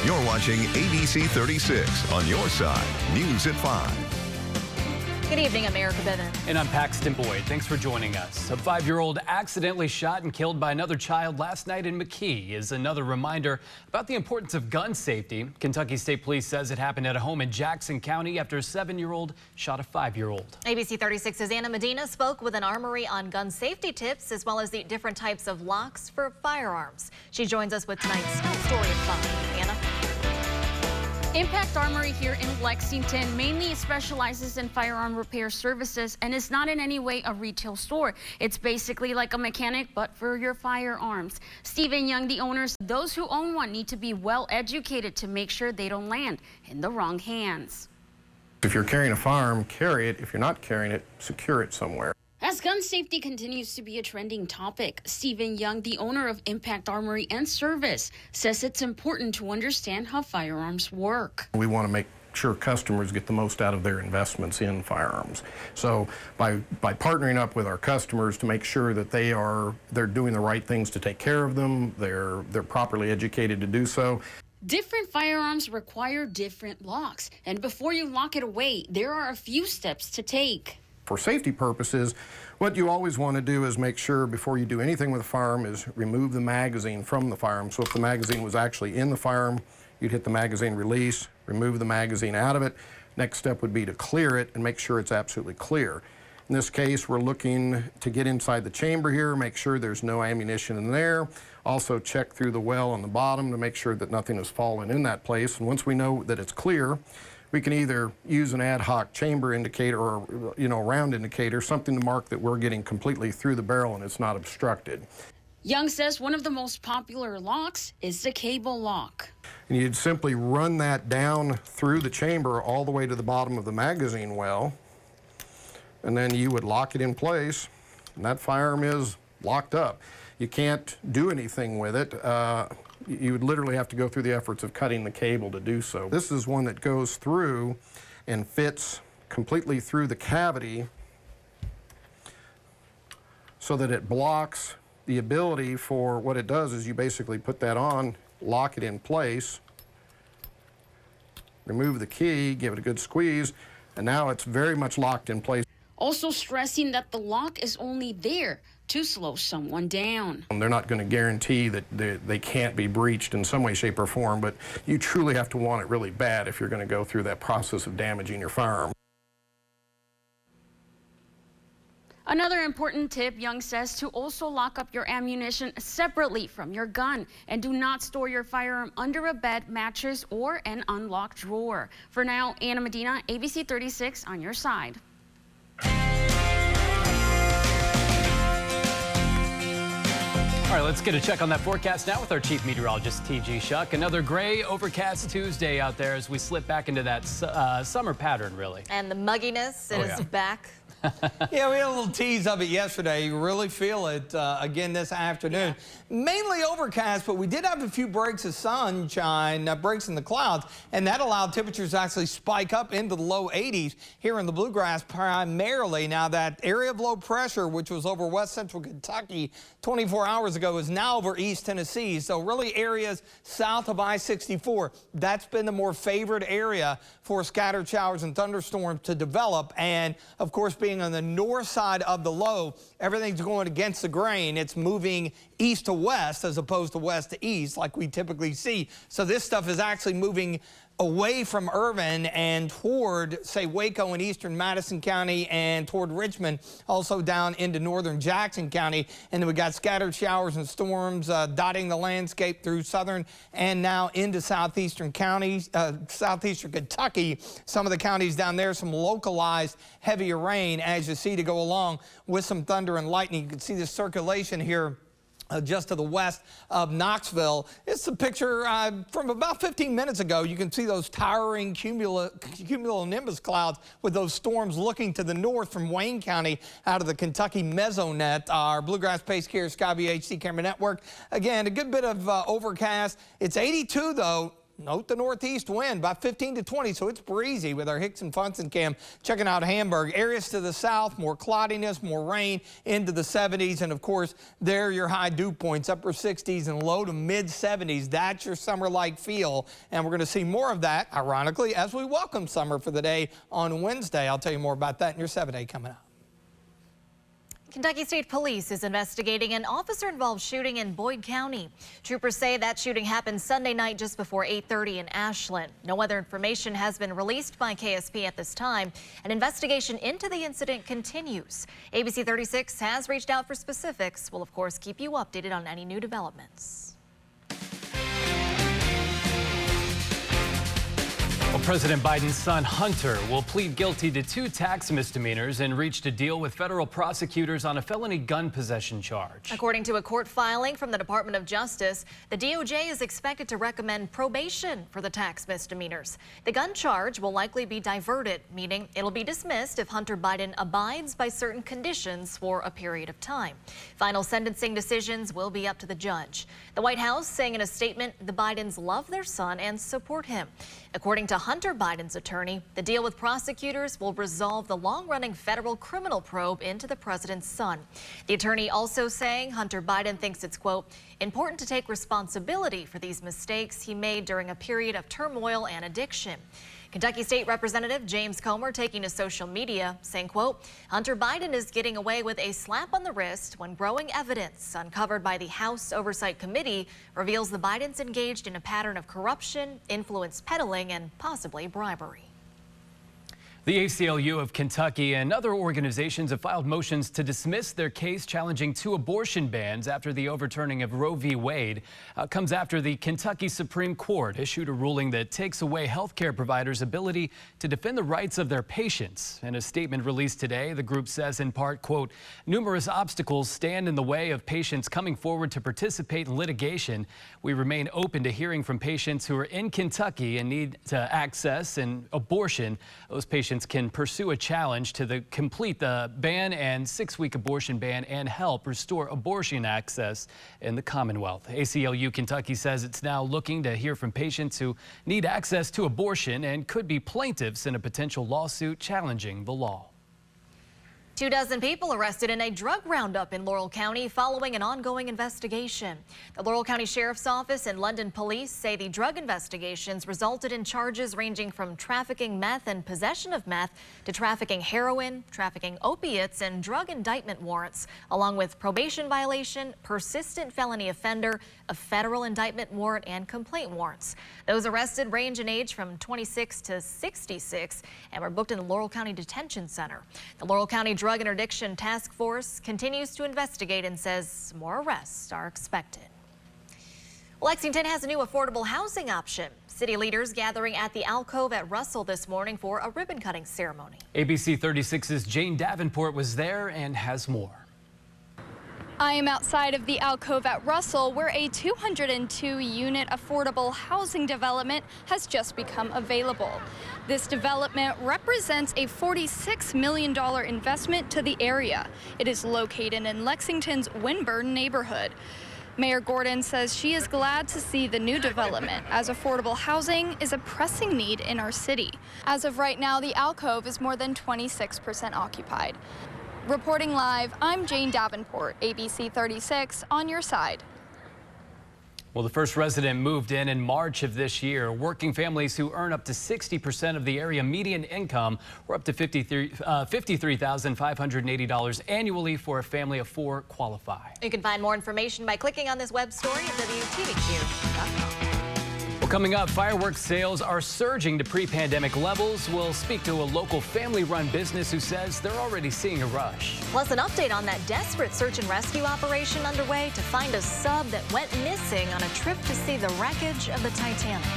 You're watching ABC 36 on your side. News at 5. Good evening, America Bivens. And I'm Paxton Boyd. Thanks for joining us. A 5-year-old accidentally shot and killed by another child last night in McKee is another reminder about the importance of gun safety. Kentucky State Police says it happened at a home in Jackson County after a 7-year-old shot a 5-year-old. ABC 36's Anna Medina spoke with an armory on gun safety tips as well as the different types of locks for firearms. She joins us with tonight's story of 5. Anna? Impact Armory here in Lexington mainly specializes in firearm repair services and is not in any way a retail store. It's basically like a mechanic, but for your firearms. Stephen Young, the owners, those who own one need to be well educated to make sure they don't land in the wrong hands. If you're carrying a firearm, carry it. If you're not carrying it, secure it somewhere. As gun safety continues to be a trending topic, Stephen Young, the owner of Impact Armory and Service, says it's important to understand how firearms work. We want to make sure customers get the most out of their investments in firearms. So by partnering up with our customers to make sure that they're doing the right things to take care of them, they're properly educated to do so. Different firearms require different locks, and before you lock it away, there are a few steps to take. For safety purposes, what you always want to do is make sure before you do anything with a firearm is remove the magazine from the firearm. So if the magazine was actually in the firearm, you'd hit the magazine release, remove the magazine out of it. Next step would be to clear it and make sure it's absolutely clear. In this case, we're looking to get inside the chamber here, make sure there's no ammunition in there. Also check through the well on the bottom to make sure that nothing has fallen in that place. And once we know that it's clear, we can either use an ad hoc chamber indicator or, round indicator, something to mark that we're getting completely through the barrel and it's not obstructed. Young says one of the most popular locks is the cable lock. And you'd simply run that down through the chamber all the way to the bottom of the magazine well, and then you would lock it in place, and that firearm is locked up. You can't do anything with it. You would literally have to go through the efforts of cutting the cable to do so. This is one that goes through and fits completely through the cavity so that it blocks the ability for what it does is you basically put that on, lock it in place, remove the key, give it a good squeeze, and now it's very much locked in place. Also stressing that the lock is only there to slow someone down. They're not going to guarantee that they can't be breached in some way, shape, or form, but you truly have to want it really bad if you're going to go through that process of damaging your firearm. Another important tip, Young says, to also lock up your ammunition separately from your gun and do not store your firearm under a bed, mattress, or an unlocked drawer. For now, Anna Medina, ABC 36 on your side. All right, let's get a check on that forecast now with our chief meteorologist, T.G. Shuck. Another gray, overcast Tuesday out there as we slip back into that summer pattern, really. And the mugginess is back. Yeah, we had a little tease of it yesterday. You really feel it again this afternoon. Yeah. Mainly overcast, but we did have a few breaks of sunshine, breaks in the clouds, and that allowed temperatures to actually spike up into the low 80s here in the Bluegrass primarily. Now, that area of low pressure, which was over west central Kentucky 24 hours ago, is now over East Tennessee. So really areas south of I-64. That's been the more favored area for scattered showers and thunderstorms to develop. And, of course, being on the north side of the low, everything's going against the grain. It's moving east to west as opposed to west to east like we typically see. So this stuff is actually moving away from Irvin and toward, say, Waco and eastern Madison County and toward Richmond, also down into northern Jackson County. And then we got scattered showers and storms dotting the landscape through southern and now into southeastern counties, southeastern Kentucky. Some of the counties down there, some localized heavier rain, as you see, to go along with some thunder and lightning. You can see the circulation here just to the west of Knoxville. It's a picture from about 15 minutes ago. You can see those towering cumulonimbus clouds with those storms looking to the north from Wayne County out of the Kentucky mesonet. Our Bluegrass Pace Care Skyview HD camera network. Again, a good bit of overcast. It's 82 though. Note the northeast wind by 15 to 20, so it's breezy with our Hicks and Funson cam checking out Hamburg. Areas to the south, more cloudiness, more rain into the 70s. And of course, there are your high dew points, upper 60s and low to mid 70s. That's your summer-like feel. And we're going to see more of that, ironically, as we welcome summer for the day on Wednesday. I'll tell you more about that in your 7-day coming up. Kentucky State Police is investigating an officer-involved shooting in Boyd County. Troopers say that shooting happened Sunday night just before 8:30 in Ashland. No other information has been released by KSP at this time. An investigation into the incident continues. ABC 36 has reached out for specifics. We'll, of course, keep you updated on any new developments. Well, President Biden's son, Hunter, will plead guilty to 2 tax misdemeanors and reached a deal with federal prosecutors on a felony gun possession charge. According to a court filing from the Department of Justice, the DOJ is expected to recommend probation for the tax misdemeanors. The gun charge will likely be diverted, meaning it'll be dismissed if Hunter Biden abides by certain conditions for a period of time. Final sentencing decisions will be up to the judge. The White House saying in a statement the Bidens love their son and support him. According to Hunter Biden's attorney, the deal with prosecutors will resolve the long-running federal criminal probe into the president's son. The attorney also saying Hunter Biden thinks it's, quote, important to take responsibility for these mistakes he made during a period of turmoil and addiction. Kentucky State Representative James Comer taking to social media saying, quote, Hunter Biden is getting away with a slap on the wrist when growing evidence uncovered by the House Oversight Committee reveals the Bidens engaged in a pattern of corruption, influence peddling, and possibly bribery. The ACLU of Kentucky and other organizations have filed motions to dismiss their case challenging 2 abortion bans after the overturning of Roe v. Wade. Comes after the Kentucky Supreme Court issued a ruling that takes away health care providers' ability to defend the rights of their patients. In a statement released today, the group says in part, quote, numerous obstacles stand in the way of patients coming forward to participate in litigation. We remain open to hearing from patients who are in Kentucky and need to access an abortion. Those patients can pursue a challenge to complete the ban and 6-week abortion ban and help restore abortion access in the Commonwealth. ACLU Kentucky says it's now looking to hear from patients who need access to abortion and could be plaintiffs in a potential lawsuit challenging the law. 24 people arrested in a drug roundup in Laurel County following an ongoing investigation. The Laurel County Sheriff's Office and London Police say the drug investigations resulted in charges ranging from trafficking meth and possession of meth to trafficking heroin, trafficking opiates, and drug indictment warrants, along with probation violation, persistent felony offender, a federal indictment warrant, and complaint warrants. Those arrested range in age from 26 to 66 and were booked in the Laurel County Detention Center. The Laurel County Drug Interdiction Task Force continues to investigate and says more arrests are expected. Lexington has a new affordable housing option. City leaders gathering at the Alcove at Russell this morning for a ribbon-cutting ceremony. ABC 36's Jane Davenport was there and has more. I am outside of the Alcove at Russell, where a 202-unit affordable housing development has just become available. This development represents a $46 million investment to the area. It is located in Lexington's Winburn neighborhood. Mayor Gordon says she is glad to see the new development, as affordable housing is a pressing need in our city. As of right now, the Alcove is more than 26% occupied. Reporting live, I'm Jane Davenport, ABC 36, on your side. Well, the first resident moved in March of this year. Working families who earn up to 60% of the area median income or up to $53,580 annually for a family of 4 qualify. You can find more information by clicking on this web story at WTVQ.com. Well, coming up, fireworks sales are surging to pre-pandemic levels. We'll speak to a local family-run business who says they're already seeing a rush. Plus, an update on that desperate search and rescue operation underway to find a sub that went missing on a trip to see the wreckage of the Titanic.